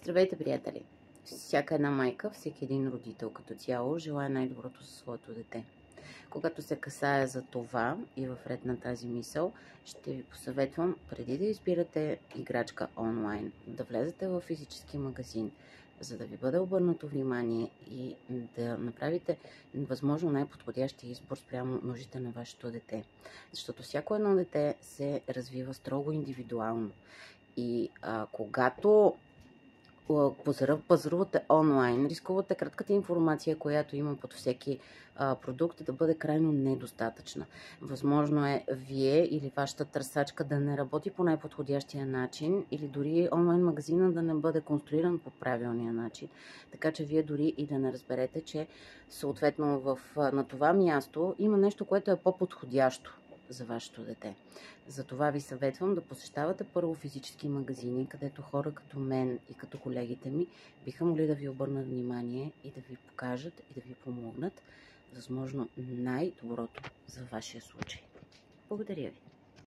Здравейте, приятели! Всяка една майка, всеки един родител като цяло желае най-доброто за своето дете. Когато се касае за това и в ред на тази мисъл, ще ви посъветвам, преди да избирате играчка онлайн, да влезете в физически магазин, за да ви бъде обърнато внимание и да направите възможно най-подходящия избор спрямо нуждите на вашето дете. Защото всяко едно дете се развива строго индивидуално. И когато пазарувате онлайн, рискувате кратката информация, която има под всеки продукт, да бъде крайно недостатъчна. Възможно е вие или вашата търсачка да не работи по най-подходящия начин или дори онлайн магазина да не бъде конструиран по правилния начин. Така че вие дори и да не разберете, че съответно на това място има нещо, което е по-подходящо за вашето дете. Затова ви съветвам да посещавате първо физически магазини, където хора като мен и като колегите ми биха могли да ви обърнат внимание и да ви покажат и да ви помогнат възможно най-доброто за вашия случай. Благодаря ви!